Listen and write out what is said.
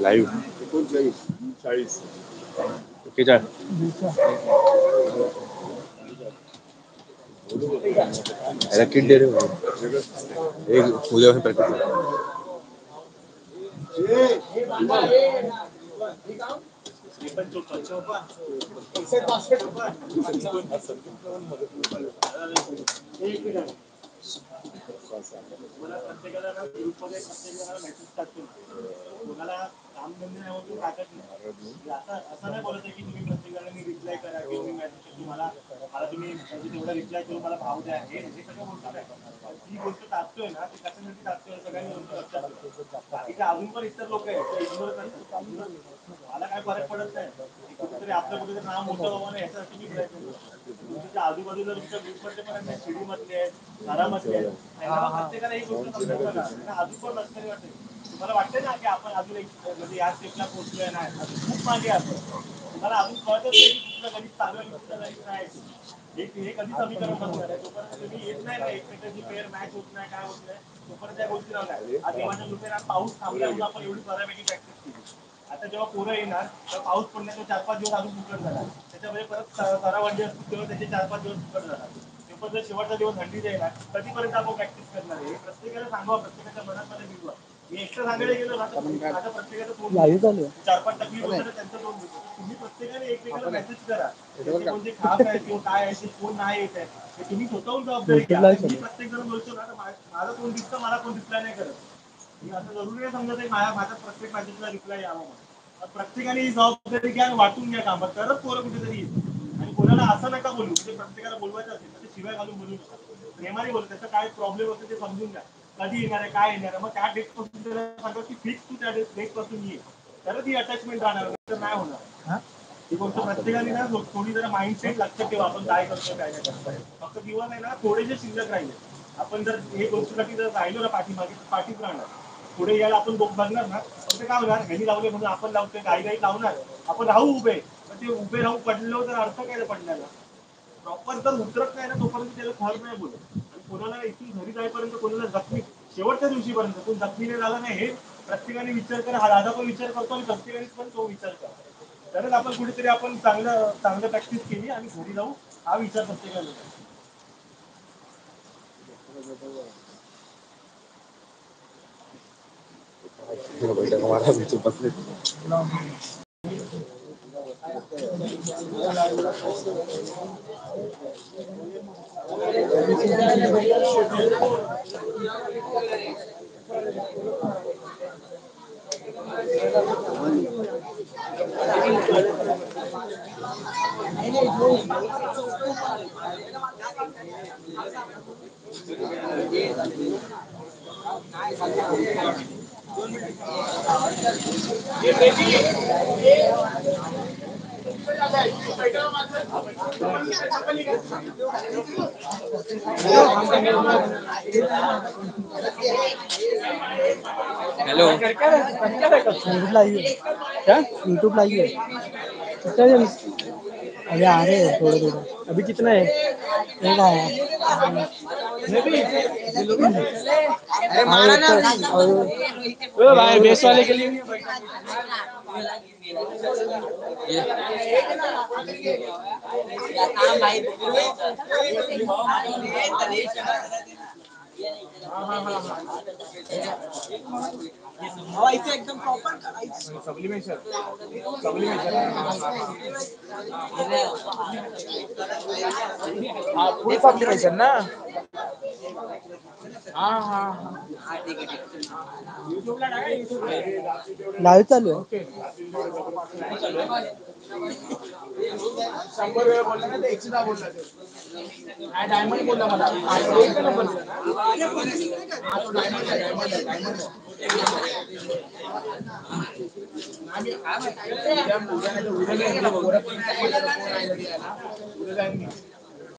live 40 किती kit दे रहे हो एक पूजा में प्रैक्टिस मला प्रत्येकाला ना ग्रुपमध्ये प्रत्येकाला मेसेज टाकतो कोणाला काम धंदे नाही होत टाकत नाही असं नाही बोलत आहे की तुम्ही प्रत्येकाला मी रिप्लाय करा किंवा मी मेसेज तुम्हाला मला तुम्ही तेवढा रिप्लाय करून मला भाव द्या हे सगळं बोलतो नाही ही गोष्ट टाकतोय ना ती कशासाठी टाकतोय सगळ्यांनी लक्षात बाकीचे अजून पण इतर लोक आहेत इग्नोर करतात मला काय फरक पडत नाही कुठेतरी आपलं कुठेतरी नाव मोठं व्हावं ना याच्यासाठी मी प्रयत्न करतो तुमच्या आजूबाजूला तुमच्या ग्रुपमध्ये पण आहेत शिडीमधले आहेत घरामधले आहेत प्रत्येकाला ही गोष्ट समजू नका अजून पण लक्षात वाटेल तुम्हाला वाटतं ना की आपण अजून एक म्हणजे या स्टेपला पोहोचलोय नाही अजून खूप मागे आपण तुम्हाला अजून कळतच नाही की कुठलं गणित चालू आहे कुठलं गणित नाही हे कधी समीकरण बसणार आहे तोपर्यंत तुम्ही येत नाही ना एकमेकांची पेअर मॅच होत नाही काय होत नाही तोपर्यंत त्या गोष्टी राहणार आज देवाच्या कृपेने पाऊस थांबला म्हणून आपण एवढी बऱ्यापैकी प्रॅक्टिस केली आता जेव्हा पोरं येणार तर पाऊस पडण्याचा 4-5 दिवस अजून फुकट झाला त्याच्यामध्ये परत सरावांडी असतो तेव्हा त्याचे 4-5 दिवस फुकट झाला तेव्हा जर शेवटचा दिवस थंडीचा येणार कधीपर्यंत आपण प्रॅक्टिस करणार आहे प्रत्येकाला सांगा प्रत्येकाच्या मनामध्ये भिजवा मी एकटं सांगायला गेलो ना आता प्रत्येकाचं तोंड 4-5 तकलीफ वगैरे त्यांचं तोंड देतो तुम्ही प्रत्येकाने एकमेकाला मेसेज करा कोणते खास आहे किंवा काय आहे ते कोण नाही येत आहे तुम्ही स्वतःहून जबाबदारी घ्या मी प्रत्येक जण बोलतो ना माझं कोण दिसतं मला कोण रिप्लाय नाही करत मी असं जरुरी नाही समजत आहे माझ्या प्रत्येक मेसेजला रिप्लाय यावा म्हणून प्रत्येकाने ही जबाबदारी घ्या वाटून घ्या कामात तरच पोरं कुठेतरी येईल आणि कोणाला असं नका बोलू म्हणजे प्रत्येकाला बोलवायचं असेल तर शिवाय घालून बोलू नका प्रेमाने बोलू त्याचा काय प्रॉब्लेम होतो ते समजून घ्या कधी येणार आहे काय येणार आहे मग त्या डेट पासून सांगा की फिक्स तू त्या डेट पासून ये तर ती अटॅचमेंट राहणार नाही होणार ही गोष्ट प्रत्येकाने ना थोडी जरा माइंडसेट लक्षात ठेवा आपण काय करतो काय नाही करतो फक्त दिवस आहे ना थोडेसे शिल्लक राहिले आपण जर हे गोष्टीसाठी जर राहिलो ना पाठीच राहणार पुढे यायला आपण बघणार ना पण ते काय होणार ह्यानी लावले म्हणून आपण लावतोय गाई लावणार आपण राहू उभे पण ते उभे राहू पडलो तर अर्थ काय पडण्याला प्रॉपर जर उतरत नाही ना तोपर्यंत त्याला खर नाही बोलत आणि कोणाला इथून घरी जाईपर्यंत कोणाला जखमी शेवटच्या दिवशीपर्यंत कोण जखमीने झाला नाही हे प्रत्येकाने विचार करा हा दादा पण विचार करतो आणि प्रत्येकाने पण तो विचार करा तरच आपण कुठेतरी आपण चांगलं प्रॅक्टिस केली आणि घरी जाऊ हा विचार प्रत्येकाने हेलो क्या यूट्यूब लाइए अरे आ रहे हैं थोड़े थोड़े अभी कितना है एक आया भाई बेस वाले के लिए एकदम प्रॉपर सब्लिमेशन फुल सब्लिमेशन ना लाईव्ह चालू आहे 100 वेळा बोलला ना ते 110 बोलला ते डायमंड बोलला मला एक नंबर डायमंड